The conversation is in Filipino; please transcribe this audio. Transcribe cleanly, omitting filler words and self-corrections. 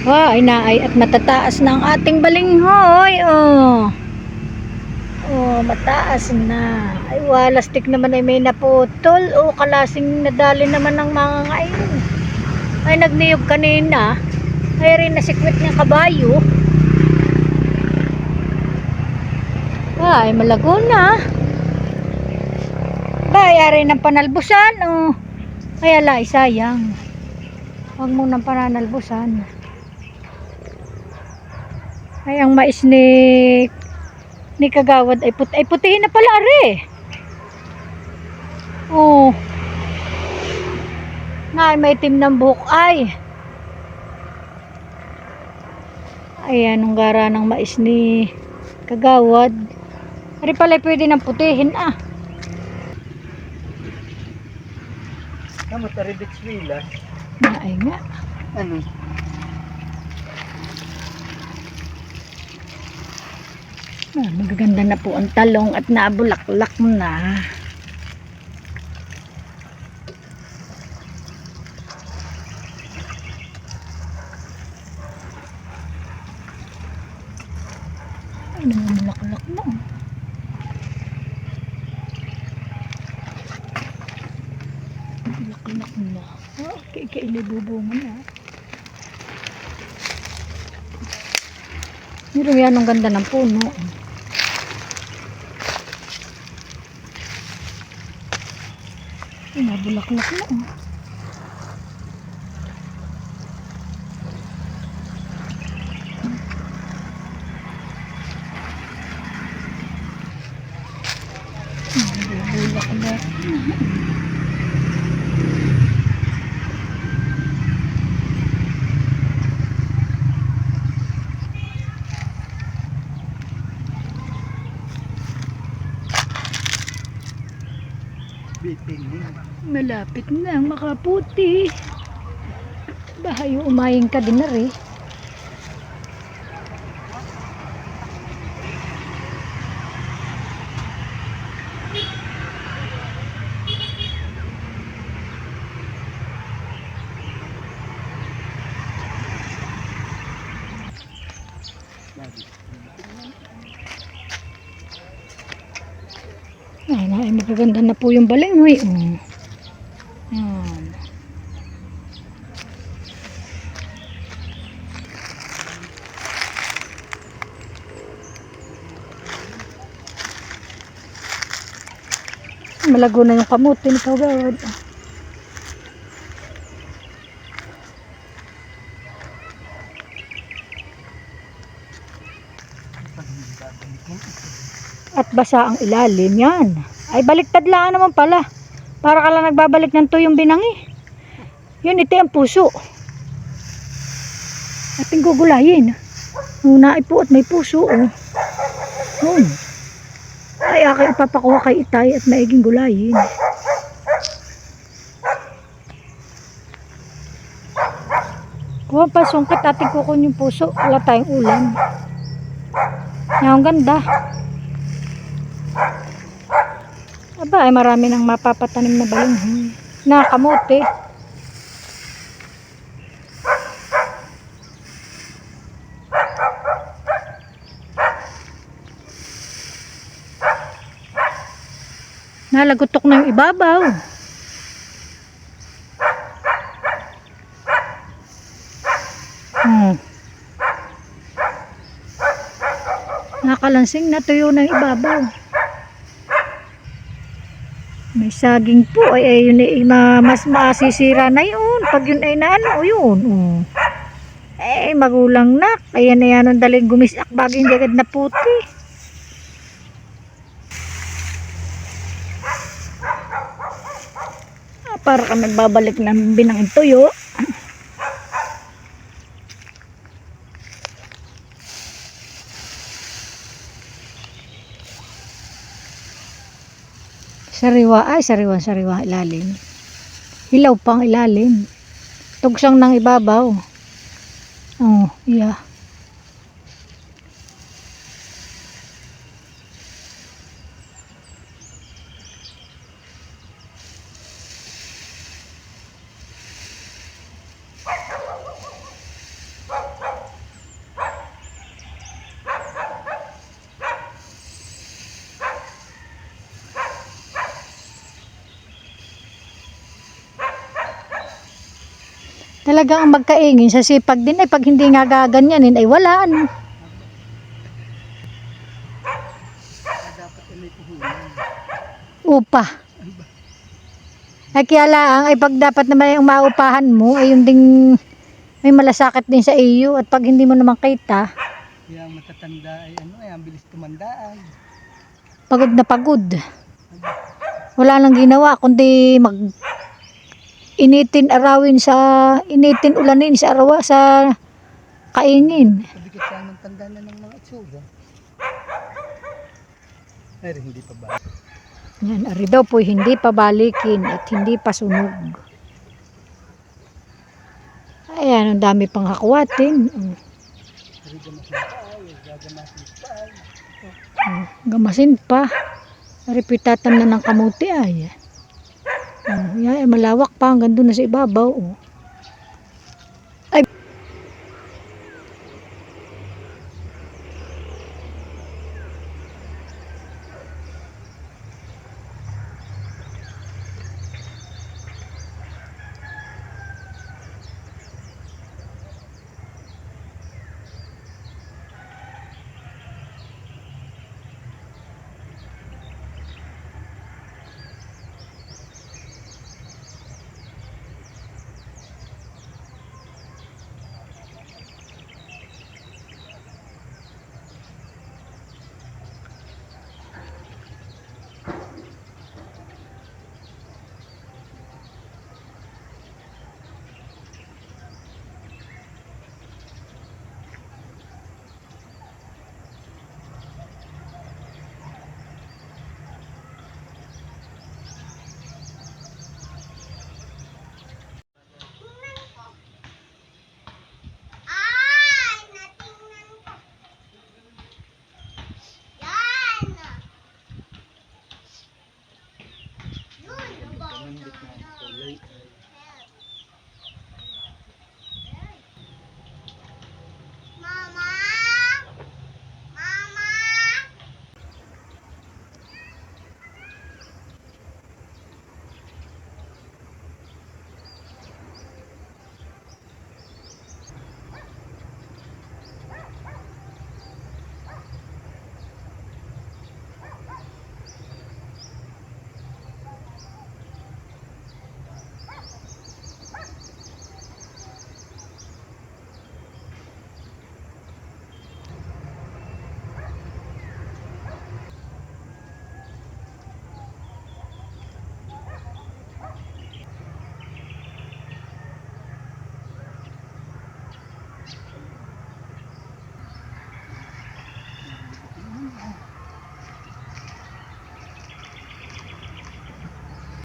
Wow, inaay at matataas na ang ating balinghoy. Oh. Oh, mataas na. Ay, walastik naman ay may naputol. Oh, kalasing nadali naman ng mga ngayon. Ay, nagniyog kanina. Ay, rin nasikwit ng kabayo. Ay, malago na. Bayari ng panalbusan. Oh. Ay, ala, sayang. Huwag mo nang pananalbusan. Ay, ang mais ni Kagawad ay putihin na pala, are. Oh. Ay, may itim ng buhok ay. Ayan, ang gara ng mais ni Kagawad. Ari pala pwede nang putihin ah. Kamu taribit wila. Ay nga. Ano? Ah, magaganda na po ang talong at nabulaklak na. Ay, namumulaklak na. Bulaklak na. Okay, kailibubungan na. Pero yan ang ganda ng puno. Ay, nabulaklak na. Nabulaklak. Malapit na ang makaputi. Bahayo umaying ka din na rin. Ay, magaganda na po yung balinghoy. Oh. Yan. Malago na yung kamuti ni Kagawad. At basa ang ilalim yan. Ay, baliktad lang naman pala. Para ka lang nagbabalik ng tuyong binangi. Yun, ito ang puso. Ating gugulayin. Muna ay po at may puso. Oh. Yun. Ay, aking ipapakuha kay Itay at maiging gulayin. Kuha pa sungkit ating kukun yung puso. Wala tayong ulam. Yan, ang ganda. Aba, ay marami nang mapapatanim na balinghoy. Na kamote. Nalagutok na yung ibabaw. Nakalansing na tuyo ng ibabaw. May saging po ay yun ay mas masisira na yun pag yun ay naano yun. Oh. Eh magulang na kaya na yan ang daling gumisak baging jagad na puti. Para ka nagbabalik ng binangin tuyo. Sariwa ay sariwa ilalim. Hilaw pang ilalim. Tugsang ng ibabaw. Oh, yeah. Talagang ang magkaingin sa sipag din ay pag hindi nga gaganyanin ay wala ano. Dapat ay may puhunan. Upa. Ay kaya lang, ay pag dapat naman yung maupahan mo, ay yung ding may malasakit din sa iyo. At pag hindi mo naman kita, Kaya ang matatanda ay ano ay ang bilis tumandaan. pagod na pagod. Wala nang ginawa, kundi initin ulanin sa arawa sa kaingin. Sabi ko saan ang tanda na ng mga itsuga. Ay hindi pa ba? Yan, ari daw po hindi pa balikin at hindi pa sunog. Ayan, ang dami pang hakwatin. Ari gamasin pa ay, gagamasin pa ay. Gamasin pa. Repitatan na ng kamuti ay. Yan, malawak pa hanggang doon na sa ibabaw.